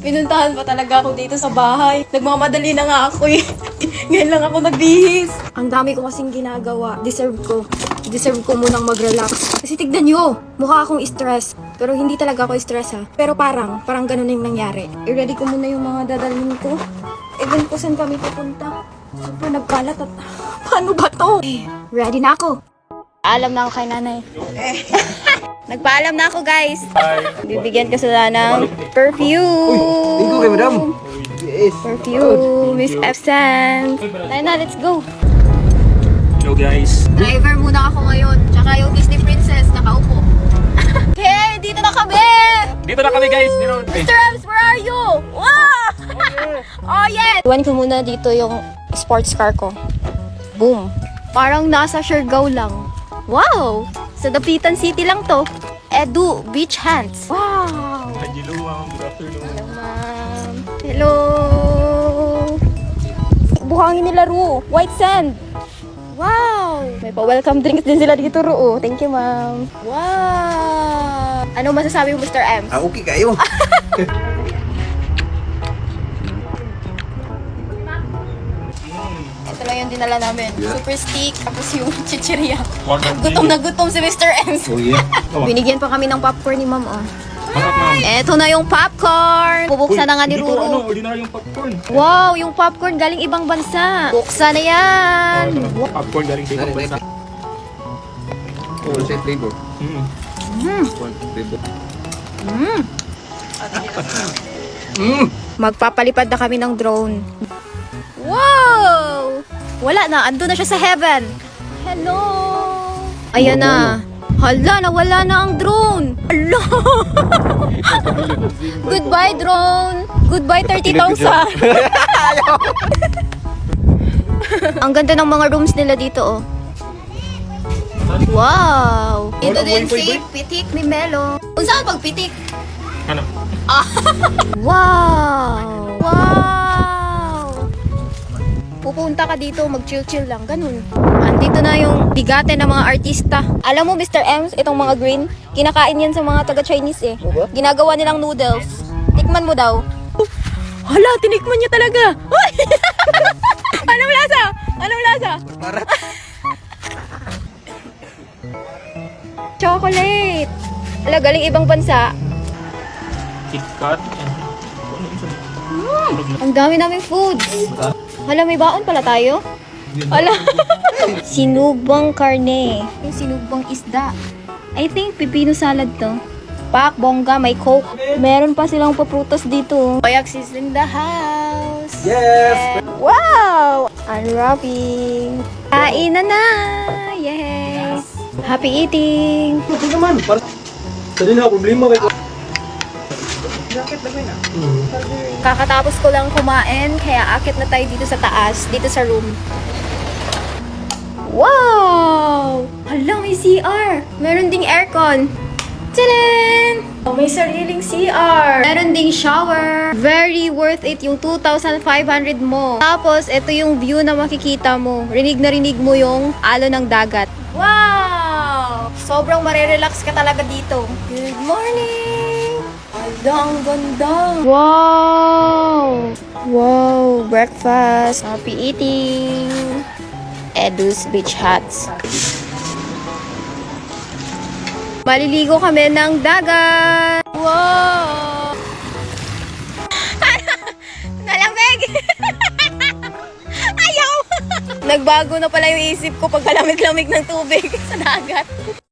Pinuntahan pa talaga ako dito sa bahay. Nagmamadali na nga ako eh. Ngayon lang ako nagbihis. Ang dami ko kasing ginagawa. Deserve ko munang mag-relax. Kasi tignan nyo, mukha akong stress. Pero hindi talaga ako stress ha. Pero parang ganun yung nangyari. I-ready ko muna yung mga dadalhin ko. Even ko saan kami pupunta. Super nagkalat at paano ba to? Ready na ako. Alam na ako kay nanay. Nagpaalam na ako, guys. Bibigyan ko sila ng perfume. Thank you kay madam. Yes. Perfume, Miss Epson. Tayo na, let's go. Hello guys. Driver muna ako ngayon. Tsaka yung Disney Princess, nakaupo. Hey, dito na kami! Dito na kami guys. Mr. Ems, where are you? Wow! Oh, yes! Iwan ko muna dito yung sports car ko. Boom. Parang nasa Siargao lang. Wow! Sa Dapitan City lang to. Edu Beach Hands. Wow! Hello, good afternoon. Hello, ma'am. Hello! Buhangin nila, Ru. White sand. Wow! May pa-welcome drinks din sila dito, Ru. Thank you, ma'am. Wow! Ano masasabi mo, Mr. M? Okay kayo. Ito lang yung dinala namin. Yeah. Super stick, tapos yung chichirya. Wag Gutom na gutom si Mr. M. Oh yeah. Binigyan pa kami ng popcorn ni ma'am, oh. Masarap na. Eto na yung popcorn. Bubuksan na nga ni Dito ano, Ruru. ordinary yung popcorn. Wow, yung popcorn galing ibang bansa. Buksan na yan. Popcorn galing sa ibang bansa. Oh, say flavor. Flavor. Magpapalipad na kami ng drone. Wow! Wala na, ando na siya sa heaven. Hello! Ayan na. Hala, nawala na ang drone. Hala! Goodbye, drone. Goodbye, 30,000. Ang ganda ng mga rooms nila dito, oh. Wow! Ito din si Pitik ni Melo. Kung saan pagpitik? Ano? Wow! Wow! Pupunta ka dito, mag-chill-chill lang, ganun. Andito na yung bigate ng mga artista. Alam mo, Mr. Ems, itong mga green, kinakain yan sa mga taga-Chinese eh. Ginagawa nilang noodles. Tikman mo daw. Hala, tinikman niya talaga. Uy! Anong lasa? Anong lasa? Para. Chocolate! Hala, galing ibang bansa. KitKat. Ang dami naming foods. Hala, may baon pala tayo. Hala. Sinubang karne. Yung sinubang isda. I think pipino salad to. Pak, bongga, may coke. Meron pa silang paprutas dito. Payak is in the house. Yes. Wow! Unwrapping. Kain na na! Yes! Happy eating! Ito naman. Para. Sa din na problema kay. Kakatapos ko lang kumain, kaya akit na tayo dito sa taas, dito sa room. Wow! Hala, may CR! Meron ding aircon. Tadaan! May sariling CR. Meron ding shower. Very worth it yung 2,500 mo. Tapos, ito yung view na makikita mo. Rinig na rinig mo yung alon ng dagat. Wow! Sobrang marerelax ka talaga dito. Good morning! Hala, ang ganda! Wow! Wow! Breakfast! Happy eating! Edu's Beach Huts. Maliligo kami ng dagat! Wow! Nalamig! Ayaw! Nagbago na pala yung isip ko pag kalamig-lamig ng tubig sa dagat.